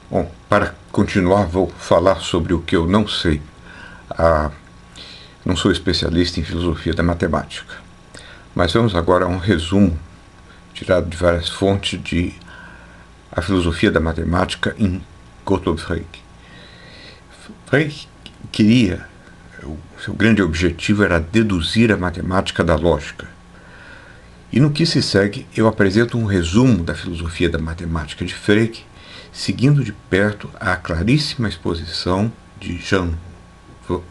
Bom, para continuar, vou falar sobre o que eu não sei. Não sou especialista em filosofia da matemática, mas vamos agora a um resumo tirado de várias fontes de a filosofia da matemática em Gottlob Frege. Frege queria, o seu grande objetivo era deduzir a matemática da lógica. E no que se segue, eu apresento um resumo da filosofia da matemática de Frege, seguindo de perto a claríssima exposição de Jan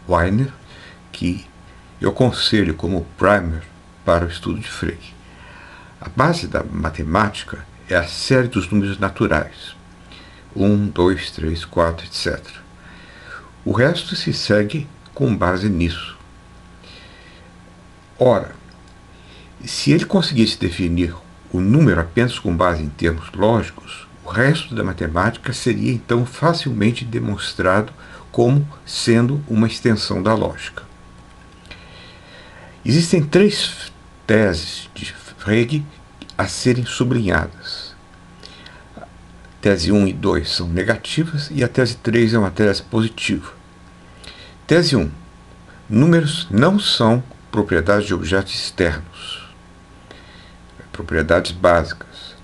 Wiener, que eu aconselho como primer para o estudo de Frege. A base da matemática é a série dos números naturais, 1, 2, 3, 4, etc. O resto se segue com base nisso. Ora, se ele conseguisse definir o número apenas com base em termos lógicos, o resto da matemática seria então facilmente demonstrado como sendo uma extensão da lógica. Existem três teses de Frege a serem sublinhadas. A tese 1 e 2 são negativas e a tese 3 é uma tese positiva. Tese 1. Números não são propriedades de objetos externos, propriedades básicas.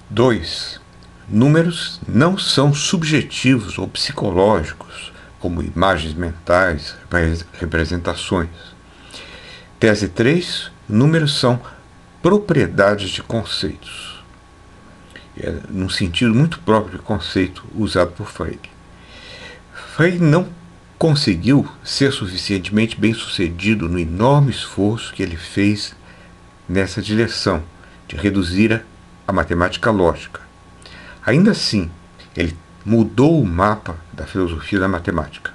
2. Números não são subjetivos ou psicológicos, como imagens mentais, representações. Tese 3. Números são propriedades de conceitos. É num sentido muito próprio de conceito usado por Frege. Frege não conseguiu ser suficientemente bem-sucedido no enorme esforço que ele fez nessa direção, de reduzir a matemática lógica. Ainda assim, ele mudou o mapa da filosofia da matemática.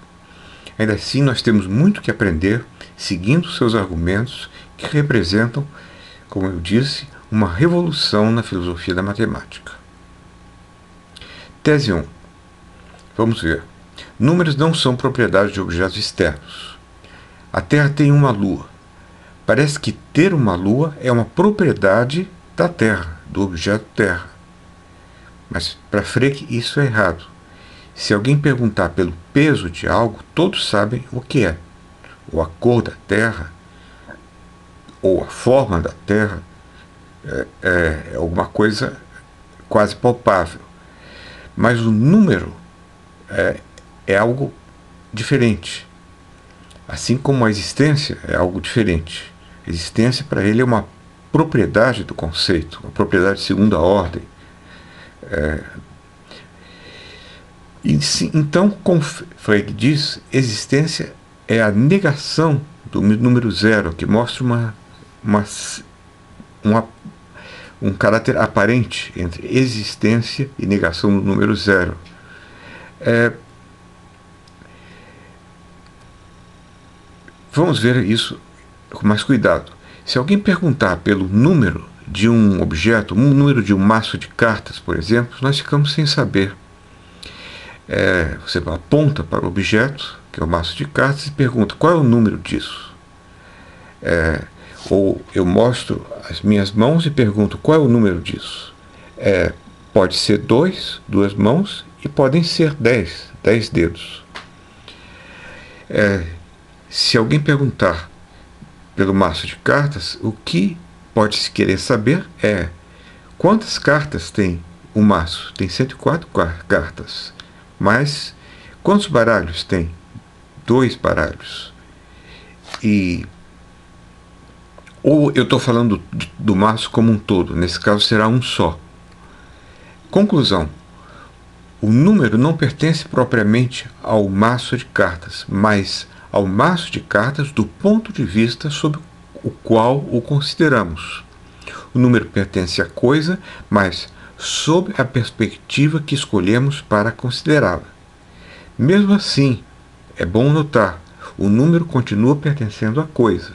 Ainda assim, nós temos muito que aprender seguindo seus argumentos que representam, como eu disse, uma revolução na filosofia da matemática. Tese 1. Vamos ver. Números não são propriedade de objetos externos. A Terra tem uma lua. Parece que ter uma lua é uma propriedade da Terra, do objeto Terra. Mas para Frege isso é errado. Se alguém perguntar pelo peso de algo, todos sabem o que é. Ou a cor da Terra, ou a forma da Terra, é alguma coisa quase palpável. Mas o número é algo diferente. Assim como a existência é algo diferente. A existência para ele é uma propriedade do conceito, uma propriedade de segunda ordem. Então, como Frege diz, existência é a negação do número zero, que mostra um caráter aparente entre existência e negação do número zero. Vamos ver isso com mais cuidado. Se alguém perguntar pelo número de um objeto, um número de um maço de cartas, por exemplo, nós ficamos sem saber. Você aponta para o objeto, que é o maço de cartas, e pergunta qual é o número disso. Ou eu mostro as minhas mãos e pergunto qual é o número disso. Pode ser duas mãos e podem ser 10 dedos. Se alguém perguntar pelo maço de cartas, o que pode-se querer saber é quantas cartas tem o maço. Tem 104 cartas. Mas quantos baralhos tem? 2 baralhos. Ou eu estou falando do maço como um todo. Nesse caso será um só. Conclusão. O número não pertence propriamente ao maço de cartas, mas ao maço de cartas do ponto de vista sob o qual o consideramos. O número pertence à coisa, mas sob a perspectiva que escolhemos para considerá-la. Mesmo assim, é bom notar, o número continua pertencendo à coisa,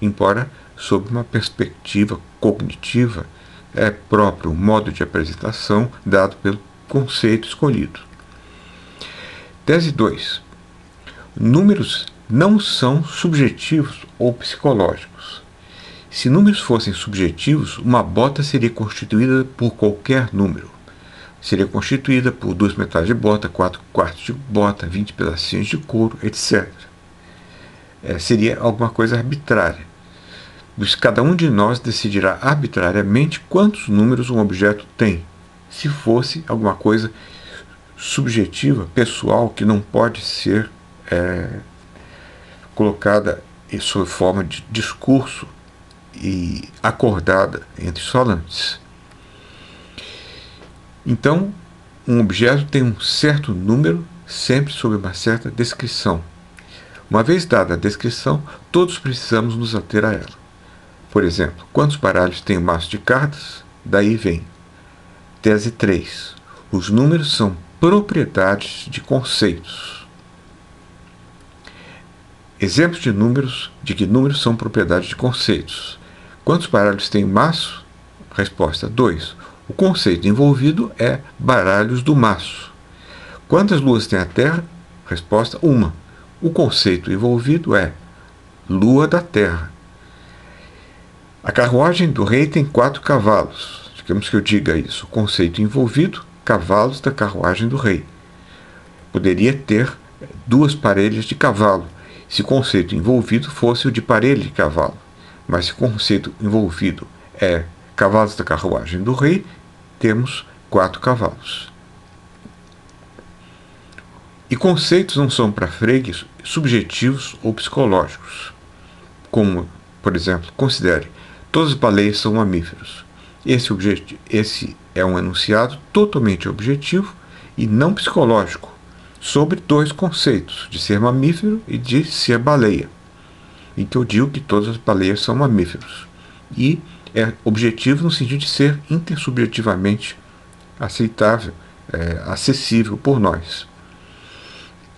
embora sob uma perspectiva cognitiva próprio, um modo de apresentação dado pelo conceito escolhido. Tese 2. Números não são subjetivos ou psicológicos. Se números fossem subjetivos, uma bota seria constituída por qualquer número. seria constituída por 2 metades de bota, 4 quartos de bota, 20 pedacinhos de couro, etc. Seria alguma coisa arbitrária. Cada um de nós decidirá arbitrariamente quantos números um objeto tem. Se fosse alguma coisa subjetiva, pessoal, que não pode ser colocada sob forma de discurso e acordada entre os falantes. Então, um objeto tem um certo número, sempre sob uma certa descrição. Uma vez dada a descrição, todos precisamos nos ater a ela. Por exemplo, quantos baralhos tem o maço de cartas? Daí vem. Tese 3. Os números são propriedades de conceitos. Exemplos de que números são propriedades de conceitos. Quantos baralhos tem o maço? Resposta 2. O conceito envolvido é baralhos do maço. Quantas luas tem a Terra? Resposta 1. O conceito envolvido é lua da Terra. A carruagem do rei tem 4 cavalos. Digamos que eu diga isso. O conceito envolvido, cavalos da carruagem do rei. Poderia ter 2 parelhas de cavalo, se o conceito envolvido fosse o de parelha de cavalo. Mas se o conceito envolvido é cavalos da carruagem do rei, temos 4 cavalos. E conceitos não são para Frege subjetivos ou psicológicos. Como, por exemplo, considere, todas as baleias são mamíferos. Esse é um enunciado totalmente objetivo e não psicológico, sobre 2 conceitos, de ser mamífero e de ser baleia, em que eu digo que todas as baleias são mamíferos. E é objetivo no sentido de ser intersubjetivamente aceitável, acessível por nós,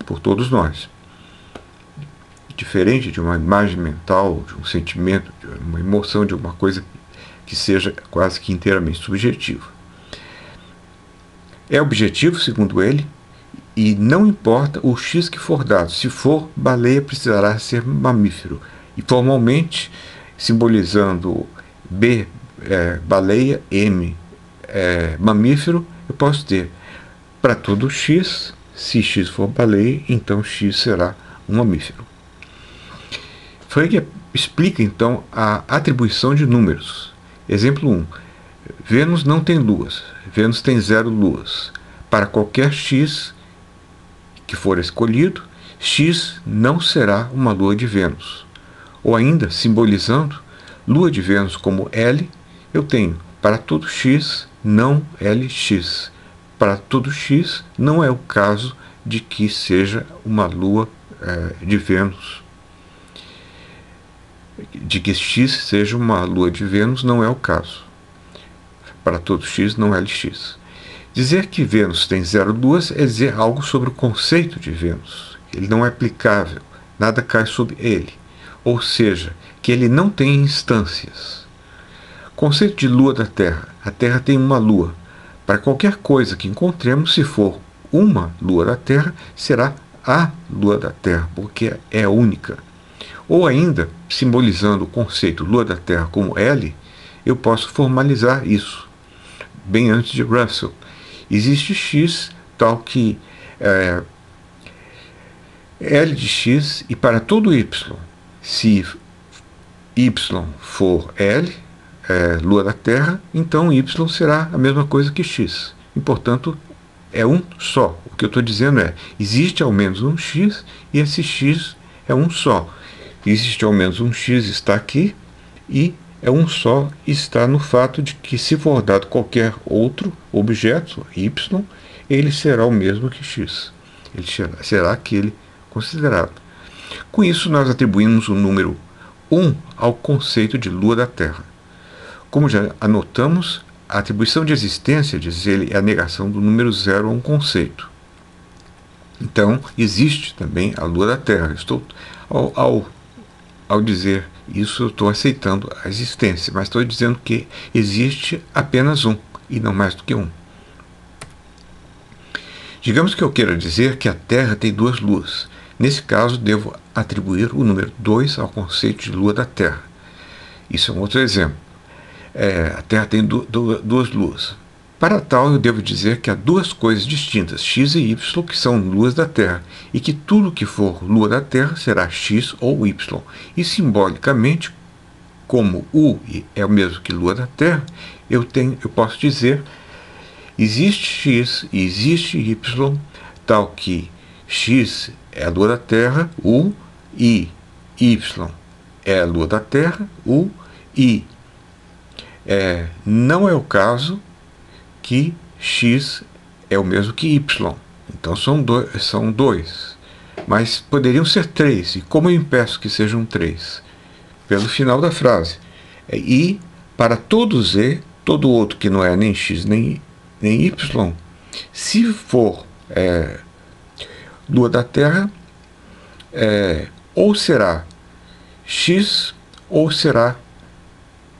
por todos nós. Diferente de uma imagem mental, de um sentimento, de uma emoção, de uma coisa que seja quase que inteiramente subjetiva. É objetivo, segundo ele, e não importa o X que for dado. Se for baleia, precisará ser mamífero. E formalmente, simbolizando B, baleia, M, mamífero, eu posso ter para todo X, se X for baleia, então X será um mamífero. Frege explica então a atribuição de números. Exemplo 1. Vênus não tem luas. Vênus tem 0 luas. Para qualquer X que for escolhido, X não será uma lua de Vênus. Ou ainda, simbolizando lua de Vênus como L, eu tenho para todo X, não LX. Para todo X, não é o caso de que seja uma lua de Vênus. De que X seja uma lua de Vênus não é o caso. Para todo X, não LX. Dizer que Vênus tem 0 luas é dizer algo sobre o conceito de Vênus. Ele não é aplicável, nada cai sobre ele. Ou seja, que ele não tem instâncias. Conceito de lua da Terra. A Terra tem uma lua. Para qualquer coisa que encontremos, se for uma lua da Terra, será a lua da Terra, porque é única. Ou ainda, simbolizando o conceito lua da Terra como L, eu posso formalizar isso, bem antes de Russell. Existe X tal que L de X, e para todo Y, se Y for L, lua da Terra, então Y será a mesma coisa que X. E, portanto, é um só. O que eu estou dizendo é, existe ao menos um X, e esse X é um só. Existe ao menos um X, está aqui, e é um só, está no fato de que, se for dado qualquer outro objeto, Y, ele será o mesmo que X. Ele será aquele considerado. Com isso, nós atribuímos o número 1 ao conceito de lua da Terra. Como já anotamos, a atribuição de existência, diz ele, é a negação do número 0 a um conceito. Então, existe também a lua da Terra. Ao dizer isso, eu estou aceitando a existência, mas estou dizendo que existe apenas um, e não mais do que um. Digamos que eu queira dizer que a Terra tem 2 luas. Nesse caso, devo atribuir o número 2 ao conceito de lua da Terra. Isso é um outro exemplo. A Terra tem 2 luas. Para tal, eu devo dizer que há duas coisas distintas, x e y, que são luas da Terra, e que tudo que for lua da Terra será x ou y. E simbolicamente, como U é o mesmo que lua da Terra, eu posso dizer existe x e existe y, tal que x é a lua da Terra, U, e y é a lua da Terra, U, e não é o caso que x é o mesmo que y. Então são dois. Mas poderiam ser três. E como eu impeço que sejam três? Pelo final da frase. E para todo z, todo outro que não é nem x nem y, se for lua da Terra, ou será x ou será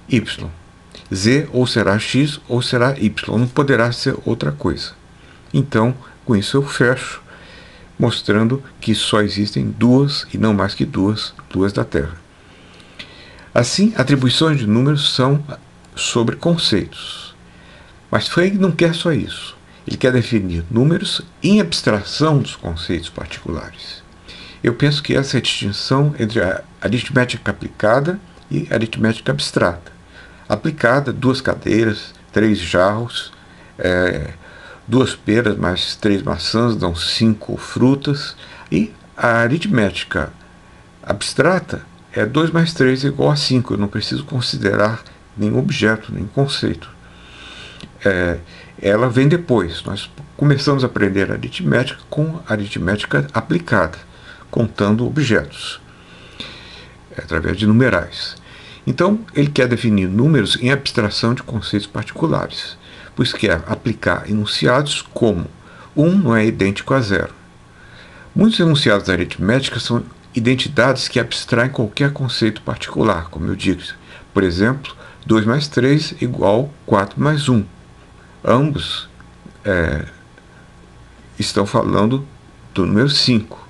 y. Z ou será x ou será y, não poderá ser outra coisa. Então, com isso eu fecho, mostrando que só existem duas e não mais que duas luas da Terra. Assim, atribuições de números são sobre conceitos. Mas Frege não quer só isso. Ele quer definir números em abstração dos conceitos particulares. Eu penso que essa é a distinção entre a aritmética aplicada e a aritmética abstrata. Aplicada, 2 cadeiras, 3 jarros, 2 peras mais 3 maçãs dão 5 frutas. E a aritmética abstrata é 2 mais 3 é igual a 5. Eu não preciso considerar nenhum objeto, nenhum conceito. Ela vem depois. Nós começamos a aprender aritmética com aritmética aplicada, contando objetos, através de numerais. Então, ele quer definir números em abstração de conceitos particulares, pois quer aplicar enunciados como 1 não é idêntico a 0. Muitos enunciados da aritmética são identidades que abstraem qualquer conceito particular, como eu disse. Por exemplo, 2 mais 3 igual 4 mais 1. Ambos estão falando do número 5.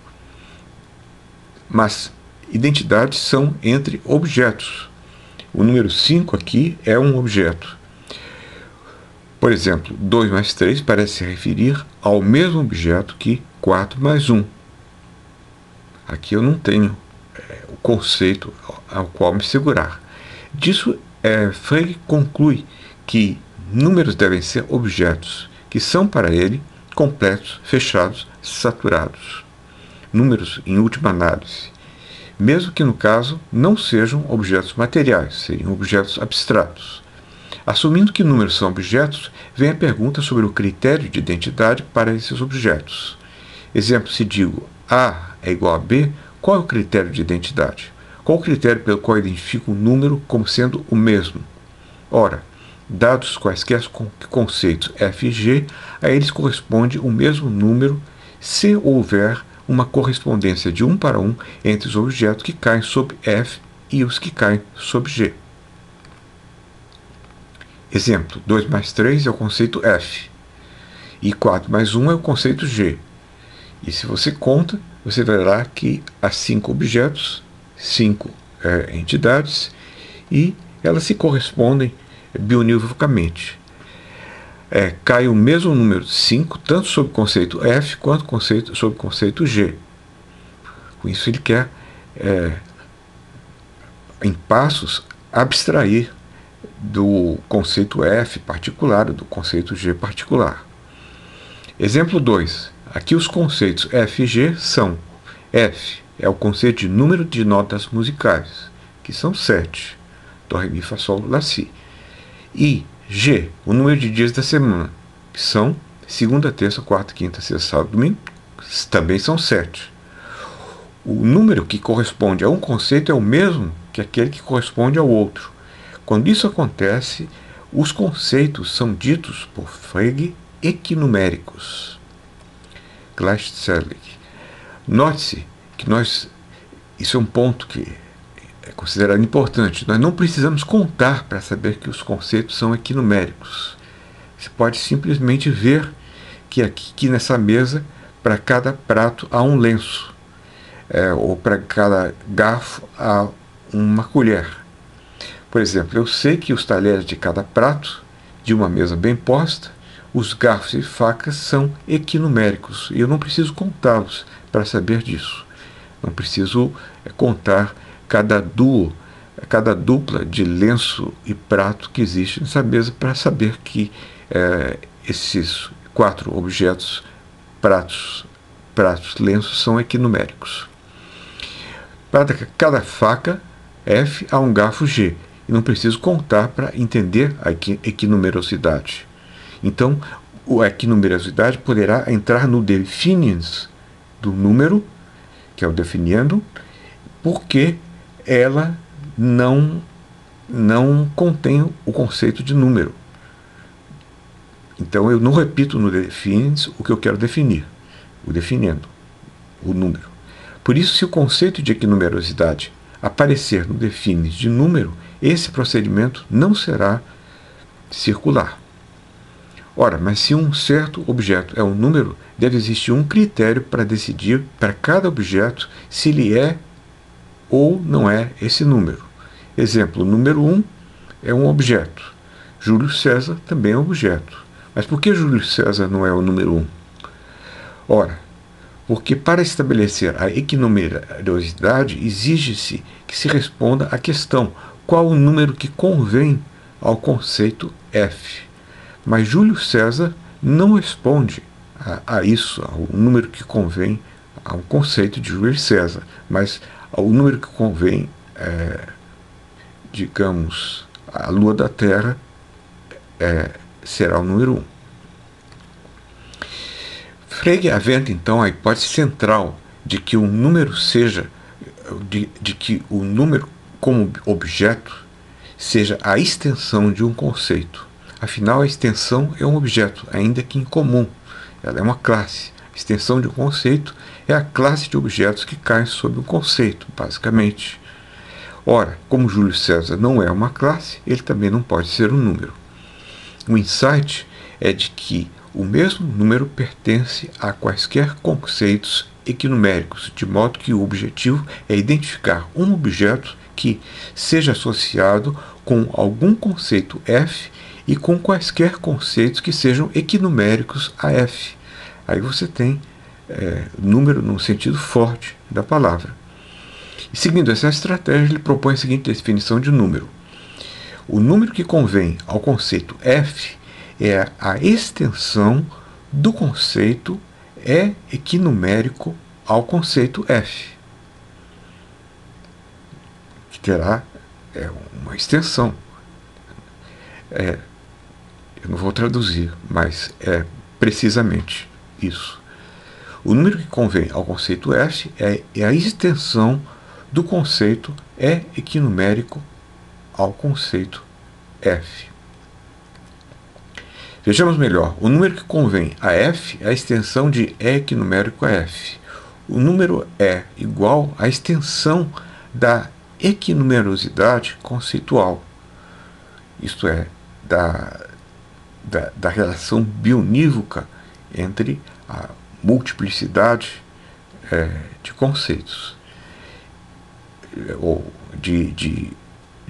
Mas identidades são entre objetos. O número 5 aqui é um objeto. Por exemplo, 2 mais 3 parece se referir ao mesmo objeto que 4 mais 1. Aqui eu não tenho o conceito ao qual me segurar. Disso, Frege conclui que números devem ser objetos que são para ele completos, fechados, saturados. Números em última análise. Mesmo que no caso não sejam objetos materiais, seriam objetos abstratos. Assumindo que números são objetos, vem a pergunta sobre o critério de identidade para esses objetos. Exemplo, se digo A é igual a B, qual é o critério de identidade? Qual o critério pelo qual eu identifico um número como sendo o mesmo? Ora, dados quaisquer conceitos f e g, a eles corresponde o mesmo número se houver uma correspondência de 1 para 1 entre os objetos que caem sob f e os que caem sob g. Exemplo, 2 mais 3 é o conceito f, e 4 mais 1 é o conceito g. E se você conta, você verá que há 5 objetos, 5 entidades, e elas se correspondem bionivocamente. Cai o mesmo número 5, tanto sob o conceito f, quanto sob o conceito g. Com isso ele quer, em passos, abstrair do conceito f particular, do conceito g particular. Exemplo 2. Aqui os conceitos f e g são: f é o conceito de número de notas musicais, que são 7. Dó, ré, mi, fá, sol, lá, si. E G, o número de dias da semana, que são segunda, terça, quarta, quinta, sexta, sábado, domingo, também são 7. O número que corresponde a um conceito é o mesmo que aquele que corresponde ao outro. Quando isso acontece, os conceitos são ditos por Frege equinuméricos. Gleichzählig. Note-se que isso é um ponto que é considerado importante. Nós não precisamos contar para saber que os conceitos são equinuméricos. Você pode simplesmente ver que aqui nessa mesa, para cada prato há um lenço, ou para cada garfo há uma colher. Por exemplo, eu sei que os talheres de cada prato, de uma mesa bem posta, os garfos e facas são equinuméricos e eu não preciso contá-los para saber disso. Não preciso contar cada dupla de lenço e prato que existe nessa mesa para saber que esses 4 objetos, pratos, lenços, são equinuméricos. Para cada faca F há um garfo G, e não preciso contar para entender a equinumerosidade. Então, a equinumerosidade poderá entrar no definiens do número, que é o definiendo, porque ela não contém o conceito de número. Então, eu não repito no definiens o que eu quero definir, o definiendo, o número. Por isso, se o conceito de equinumerosidade aparecer no definiens de número, esse procedimento não será circular. Ora, mas se um certo objeto é um número, deve existir um critério para decidir para cada objeto se ele é ou não é esse número. Exemplo, o número 1 é um objeto. Júlio César também é um objeto. Mas por que Júlio César não é o número 1? Ora, porque para estabelecer a equinumerosidade exige-se que se responda à questão qual o número que convém ao conceito F. Mas Júlio César não responde a isso, ao número que convém ao conceito de Júlio César, mas ao número que convém, digamos, a lua da Terra será o número 1. Frege aventa então a hipótese central de que o número de que o número como objeto seja a extensão de um conceito. Afinal, a extensão é um objeto, ainda que incomum. Ela é uma classe. A extensão de um conceito é a classe de objetos que caem sob um conceito, basicamente. Ora, como Júlio César não é uma classe, ele também não pode ser um número. O insight é de que o mesmo número pertence a quaisquer conceitos equinuméricos, de modo que o objetivo é identificar um objeto que seja associado com algum conceito F e com quaisquer conceitos que sejam equinuméricos a F. Aí você tem número no sentido forte da palavra. E seguindo essa estratégia, ele propõe a seguinte definição de número. O número que convém ao conceito F é a extensão do conceito equinumérico ao conceito F, que terá uma extensão. Eu não vou traduzir, mas é precisamente isso. O número que convém ao conceito F é a extensão do conceito equinumérico ao conceito F. Vejamos melhor. O número que convém a F é a extensão de equinumérico a F. O número é igual à extensão da equinumerosidade conceitual, isto é, da relação bionívoca entre a multiplicidade de conceitos, ou de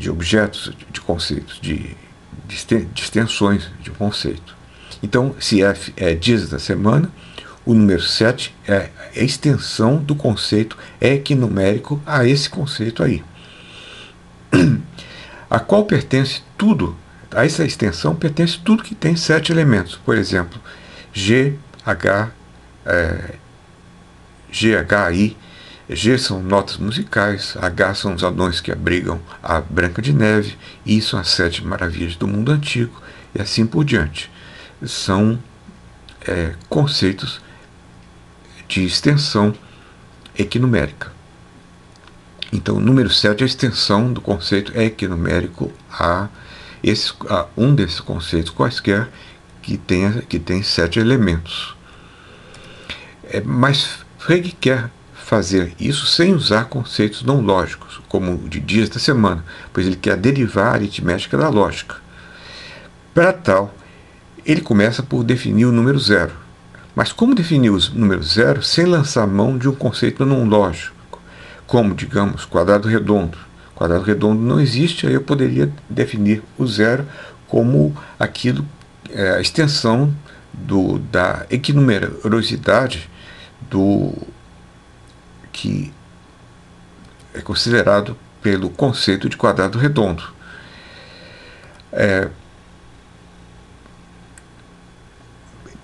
objetos, de conceitos, de extensões de um conceito. Então, se F é dias da semana, o número 7 é a extensão do conceito equinumérico a esse conceito aí, a qual pertence tudo. A essa extensão pertence tudo que tem 7 elementos. Por exemplo, G, H, I. G são notas musicais, H são os anões que abrigam a Branca de Neve, I são as 7 maravilhas do mundo antigo, e assim por diante. São conceitos de extensão equinumérica. Então, o número 7 é a extensão do conceito equinumérico a um desses conceitos quaisquer que tem 7 elementos. Mas Frege quer fazer isso sem usar conceitos não lógicos, como o de dias da semana, pois ele quer derivar a aritmética da lógica. Para tal, ele começa por definir o número 0. Mas como definir o número 0 sem lançar mão de um conceito não lógico, como, digamos, quadrado redondo? Quadrado redondo não existe, aí eu poderia definir o 0 como aquilo, a extensão da equinumerosidade que é considerado pelo conceito de quadrado redondo.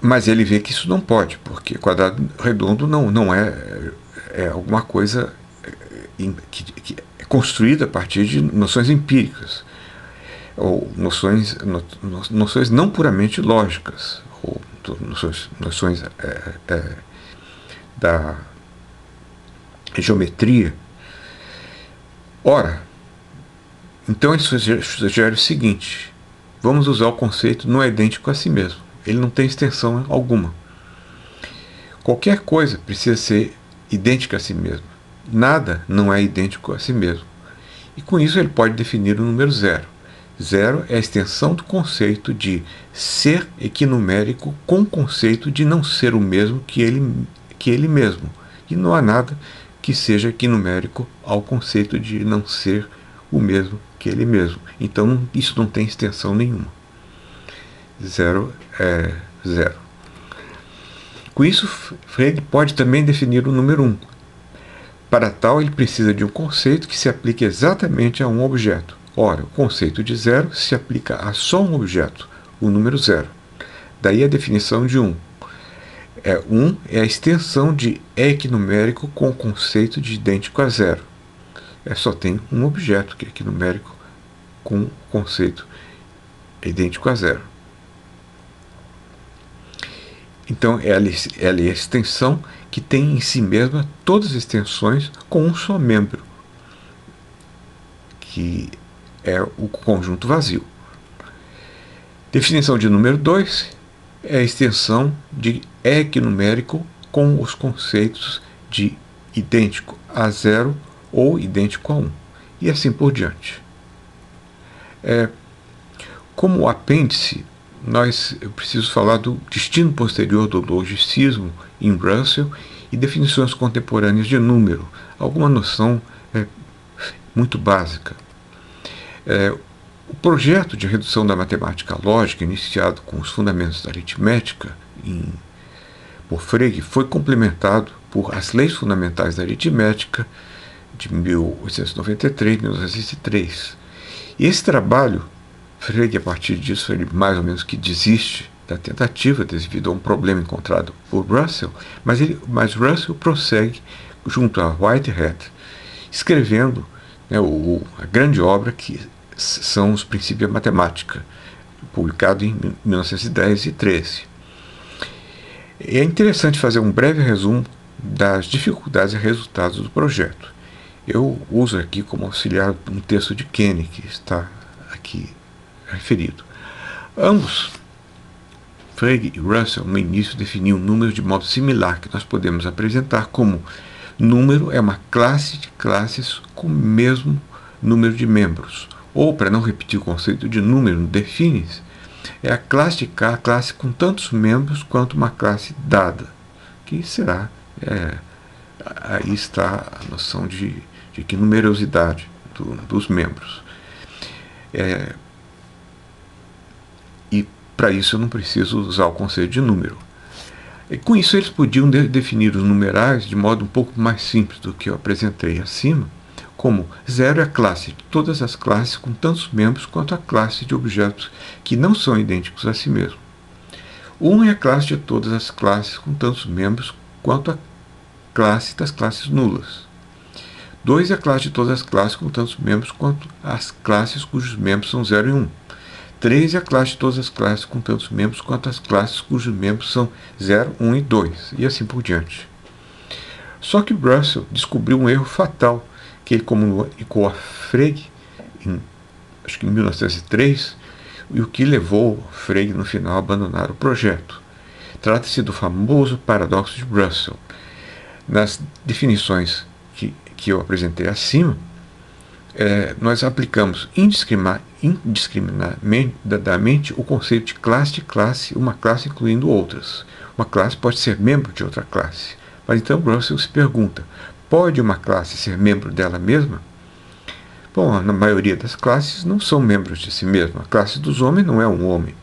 Mas ele vê que isso não pode, porque quadrado redondo não é alguma coisa que é construída a partir de noções empíricas, ou noções não puramente lógicas, ou noções da geometria. Ora, então ele sugere o seguinte: vamos usar o conceito não é idêntico a si mesmo. Ele não tem extensão alguma. Qualquer coisa precisa ser idêntica a si mesmo. Nada não é idêntico a si mesmo. E com isso ele pode definir o número zero. Zero é a extensão do conceito de ser equinumérico com o conceito de não ser o mesmo que ele mesmo. E não há nada que seja equinumérico ao conceito de não ser o mesmo que ele mesmo. Então isso não tem extensão nenhuma. Zero é zero. Com isso, Frege pode também definir o número 1. Para tal, ele precisa de um conceito que se aplique exatamente a um objeto. Ora, o conceito de zero se aplica a só um objeto, o número zero. Daí a definição de 1. 1 é a extensão de equinumérico com o conceito de idêntico a zero. Só tem um objeto que é equinumérico com o conceito idêntico a zero. Então, ela é a extensão que tem em si mesma todas as extensões com um só membro, que é o conjunto vazio. Definição de número 2 é a extensão de equinumérico com os conceitos de idêntico a zero ou idêntico a 1, e assim por diante. Como apêndice, eu preciso falar do destino posterior do logicismo em Russell e definições contemporâneas de número, alguma noção muito básica. O projeto de redução da matemática lógica, iniciado com os fundamentos da aritmética por Frege, foi complementado por As Leis Fundamentais da Aritmética, de 1893, 1903. E esse trabalho, Frege, a partir disso, ele mais ou menos que desiste da tentativa devido a um problema encontrado por Russell, mas Russell prossegue junto a Whitehead, escrevendo a grande obra que são os Princípios da Matemática, publicado em 1910 e 13. É interessante fazer um breve resumo das dificuldades e resultados do projeto. Eu uso aqui como auxiliar um texto de Kenny, que está aqui referido. Ambos, Frege e Russell, no início definiam números de modo similar, que nós podemos apresentar como número é uma classe de classes com o mesmo número de membros. Ou, para não repetir o conceito de número, define-se, é a classe de K, a classe com tantos membros quanto uma classe dada, que será, aí está a noção de que numerosidade dos membros. E para isso eu não preciso usar o conceito de número. E com isso eles podiam definir os numerais de modo um pouco mais simples do que eu apresentei acima, como zero é a classe de todas as classes com tantos membros quanto a classe de objetos que não são idênticos a si mesmo. 1 é a classe de todas as classes com tantos membros quanto a classe das classes nulas. 2 é a classe de todas as classes com tantos membros quanto as classes cujos membros são 0 e 1. 3 é a classe de todas as classes com tantos membros quanto as classes cujos membros são 0, 1 e 2, e assim por diante. Só que Russell descobriu um erro fatal que ele comunicou a Frege, acho que em 1903, e o que levou Frege no final a abandonar o projeto. Trata-se do famoso paradoxo de Russell. Nas definições que eu apresentei acima, nós aplicamos indiscriminadamente o conceito de classe, uma classe incluindo outras. Uma classe pode ser membro de outra classe. Mas então Russell se pergunta, pode uma classe ser membro dela mesma? Bom, na maioria das classes não são membros de si mesma. A classe dos homens não é um homem.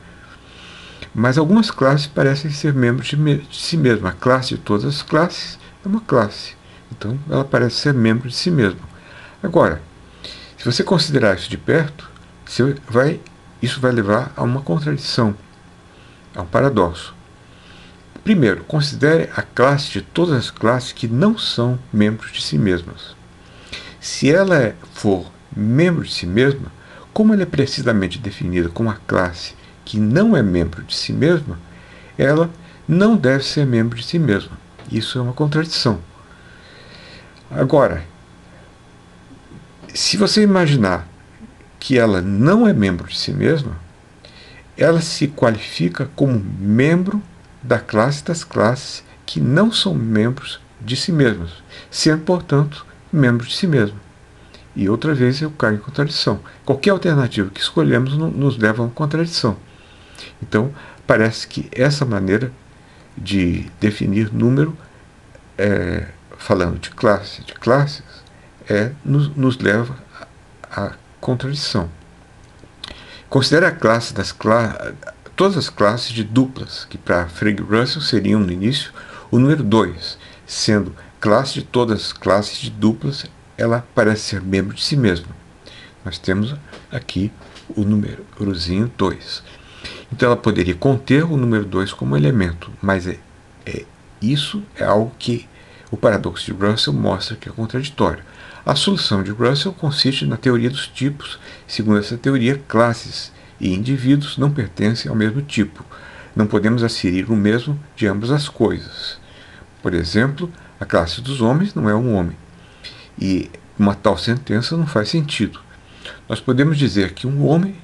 Mas algumas classes parecem ser membros de si mesma. A classe de todas as classes é uma classe. Então, ela parece ser membro de si mesma. Agora, se você considerar isso de perto, isso vai levar a uma contradição, a um paradoxo. Primeiro, considere a classe de todas as classes que não são membros de si mesmas. Se ela for membro de si mesma, como ela é precisamente definida como uma classe que não é membro de si mesma, ela não deve ser membro de si mesma. Isso é uma contradição. Agora, se você imaginar que ela não é membro de si mesma, ela se qualifica como membro da classe das classes que não são membros de si mesmas, sendo, portanto, membro de si mesma. E outra vez eu caio em contradição. Qualquer alternativa que escolhemos nos leva a uma contradição. Então, parece que essa maneira de definir número, falando de classes, nos leva à contradição. Considere a classe todas as classes de duplas, que para Frege Russell seriam, no início, o número 2, sendo classe de todas as classes de duplas, ela parece ser membro de si mesma. Nós temos aqui o númerozinho 2. Então ela poderia conter o número 2 como elemento, mas isso é algo que o paradoxo de Russell mostra que é contraditório. A solução de Russell consiste na teoria dos tipos. Segundo essa teoria, classes e indivíduos não pertencem ao mesmo tipo. Não podemos aferir o mesmo de ambas as coisas. Por exemplo, a classe dos homens não é um homem. E uma tal sentença não faz sentido. Nós podemos dizer que um homem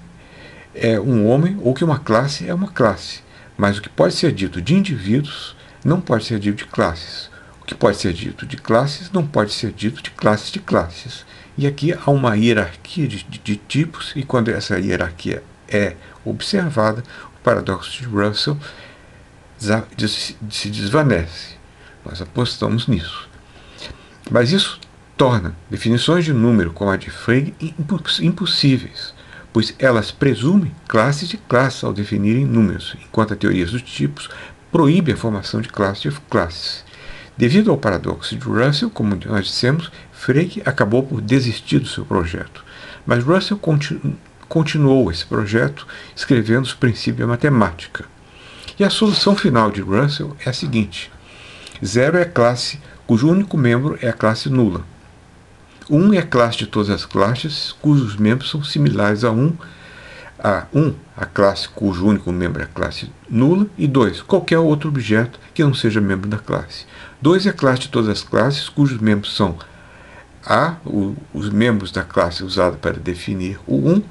é um homem ou que uma classe é uma classe. Mas o que pode ser dito de indivíduos não pode ser dito de classes. O que pode ser dito de classes não pode ser dito de classes. E aqui há uma hierarquia de tipos, e quando essa hierarquia é observada, o paradoxo de Russell se desvanece. Nós apostamos nisso. Mas isso torna definições de número como a de Frege impossíveis, pois elas presumem classes de classes ao definirem números, enquanto a teoria dos tipos proíbe a formação de classes de classes. Devido ao paradoxo de Russell, como nós dissemos, Frege acabou por desistir do seu projeto. Mas Russell continuou esse projeto escrevendo os princípios da matemática. E a solução final de Russell é a seguinte: 0 é a classe cujo único membro é a classe nula. 1 é a classe de todas as classes cujos membros são similares a 1. A classe cujo único membro é a classe nula. E 2, qualquer outro objeto que não seja membro da classe. 2 é a classe de todas as classes cujos membros são os membros da classe usada para definir o 1.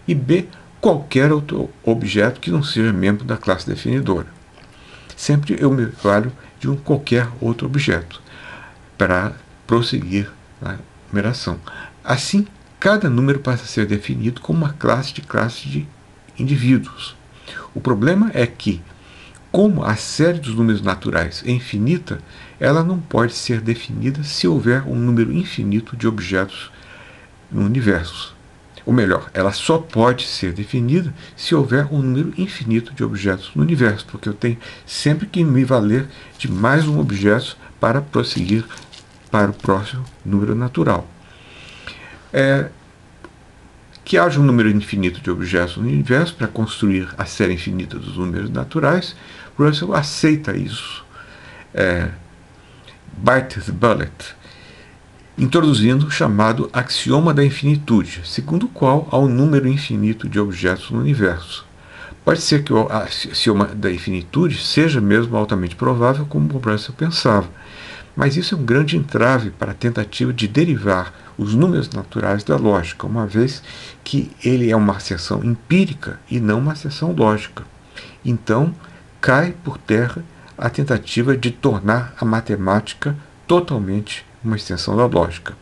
E B, qualquer outro objeto que não seja membro da classe definidora. Sempre eu me valho de qualquer outro objeto para prosseguir a numeração. Assim, cada número passa a ser definido como uma classe de indivíduos. O problema é que, como a série dos números naturais é infinita, ela não pode ser definida se houver um número infinito de objetos no universo. Ou melhor, ela só pode ser definida se houver um número infinito de objetos no universo, porque eu tenho sempre que me valer de mais um objeto para prosseguir para o próximo número natural. Que haja um número infinito de objetos no universo para construir a série infinita dos números naturais, Russell aceita isso. Bites the bullet, introduzindo o chamado axioma da infinitude, segundo o qual há um número infinito de objetos no universo. Pode ser que o axioma da infinitude seja mesmo altamente provável, como o Russell pensava, mas isso é um grande entrave para a tentativa de derivar os números naturais da lógica, uma vez que ele é uma asserção empírica e não uma asserção lógica. Então, cai por terra a tentativa de tornar a matemática totalmente uma extensão da lógica.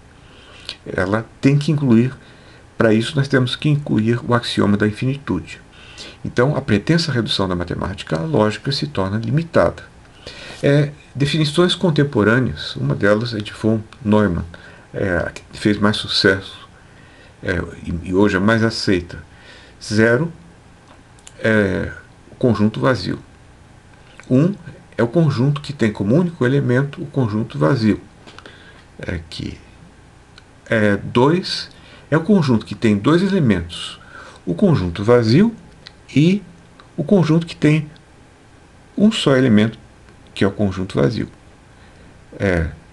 Ela tem que incluir, para isso nós temos que incluir o axioma da infinitude. Então, a pretensa redução da matemática à lógica se torna limitada. Definições contemporâneas, uma delas é de von Neumann, que fez mais sucesso e hoje é mais aceita. 0, conjunto vazio. 1 é o conjunto que tem como único elemento o conjunto vazio. Aqui. 2 é o conjunto que tem dois elementos, o conjunto vazio e o conjunto que tem um só elemento, que é o conjunto vazio.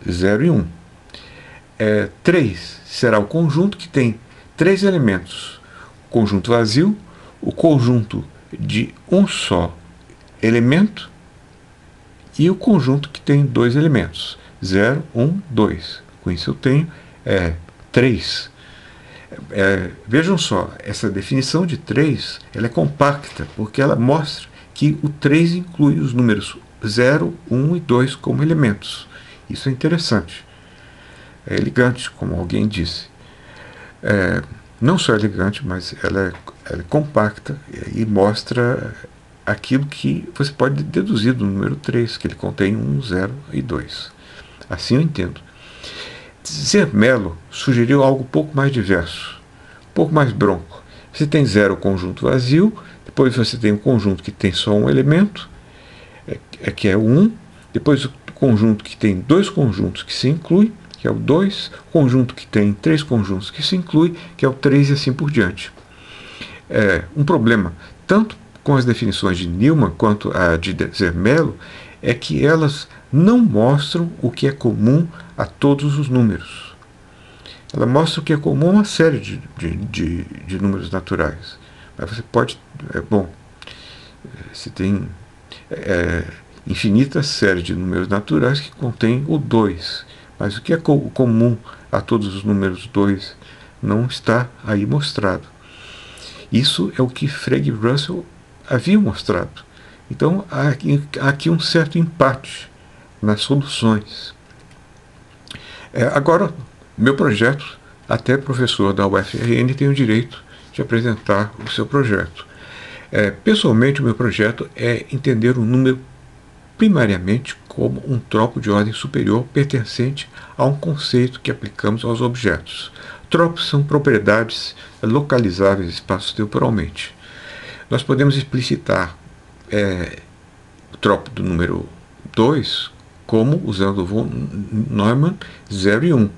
0 e 1. 3 será o conjunto que tem três elementos, o conjunto vazio, o conjunto de um só elemento e o conjunto que tem dois elementos, 0, 1, 2. Com isso eu tenho 3. Vejam só, essa definição de 3 ela é compacta, porque ela mostra que o 3 inclui os números 0, 1 e 2 como elementos. Isso é interessante. É elegante, como alguém disse. Não só elegante, mas ela é compacta e mostra aquilo que você pode deduzir do número 3, que ele contém 1, 0 e 2. Assim eu entendo. Zermelo sugeriu algo um pouco mais diverso, um pouco mais bronco. Você tem 0 conjunto vazio, depois você tem um conjunto que tem só um elemento, que é o 1, depois o conjunto que tem dois conjuntos que se inclui, que é o 2, conjunto que tem três conjuntos que se inclui, que é o 3 e assim por diante. Um problema, tanto com as definições de Neumann quanto a de Zermelo, é que elas não mostram o que é comum a todos os números. Ela mostra o que é comum a uma série de números naturais. Mas você pode... você tem infinita série de números naturais que contém o 2. Mas o que é comum a todos os números 2 não está aí mostrado. Isso é o que Frege e Russell haviam mostrado. Então há aqui um certo empate nas soluções. Agora, meu projeto, até professor da UFRN tem o direito de apresentar o seu projeto. Pessoalmente, o meu projeto é entender o número primariamente como um tropo de ordem superior pertencente a um conceito que aplicamos aos objetos. Tropos são propriedades localizáveis espaço-temporalmente. Nós podemos explicitar o tropo do número 2 como usando o von Neumann 0 e 1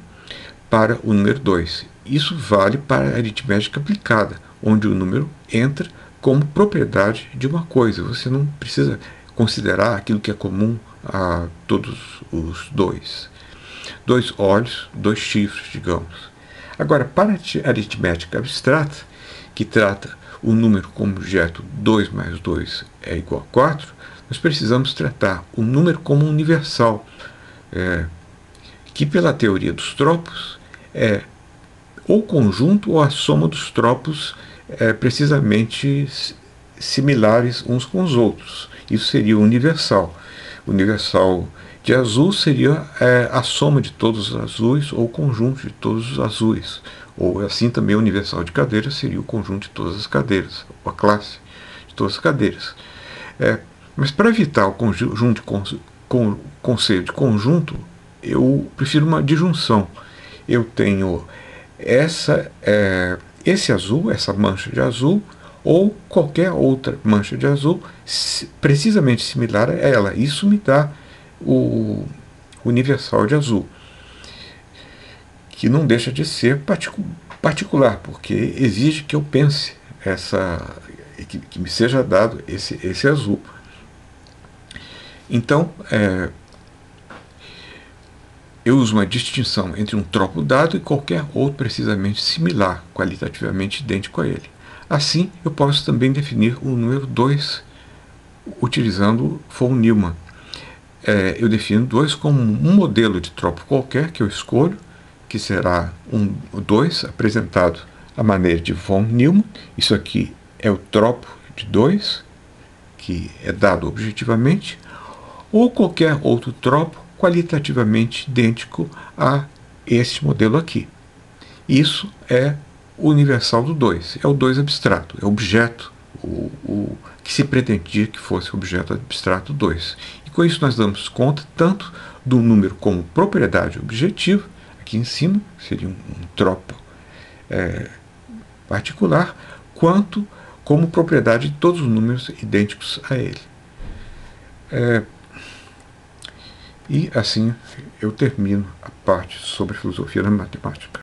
para o número 2. Isso vale para a aritmética aplicada, onde o número entra como propriedade de uma coisa. Você não precisa considerar aquilo que é comum a todos os dois. 2 olhos, 2 chifres, digamos. Agora, para a aritmética abstrata, que trata o número como objeto 2 mais 2 é igual a 4, nós precisamos tratar o número como universal, que pela teoria dos tropos é ou conjunto ou a soma dos tropos precisamente similares uns com os outros. Isso seria o universal. O universal de azul seria a soma de todos os azuis ou o conjunto de todos os azuis. Ou assim também o universal de cadeiras seria o conjunto de todas as cadeiras, ou a classe de todas as cadeiras. Mas para evitar o conceito de conjunto, eu prefiro uma disjunção. Eu tenho esse azul, essa mancha de azul, ou qualquer outra mancha de azul precisamente similar a ela. Isso me dá o universal de azul, que não deixa de ser particular, porque exige que eu pense que me seja dado esse azul. Então, eu uso uma distinção entre um tropo dado e qualquer outro precisamente similar, qualitativamente idêntico a ele. Assim, eu posso também definir o número 2 utilizando von Neumann. Eu defino 2 como um modelo de tropo qualquer que eu escolho, que será um 2 apresentado à maneira de von Neumann. Isso aqui é o tropo de 2, que é dado objetivamente, ou qualquer outro tropo qualitativamente idêntico a este modelo aqui. Isso é o universal do 2, é o 2 abstrato, é o objeto, o que se pretendia que fosse o objeto abstrato 2. E com isso nós damos conta tanto do número como propriedade objetiva, aqui em cima seria um tropo particular, quanto como propriedade de todos os números idênticos a ele. E assim eu termino a parte sobre filosofia na matemática.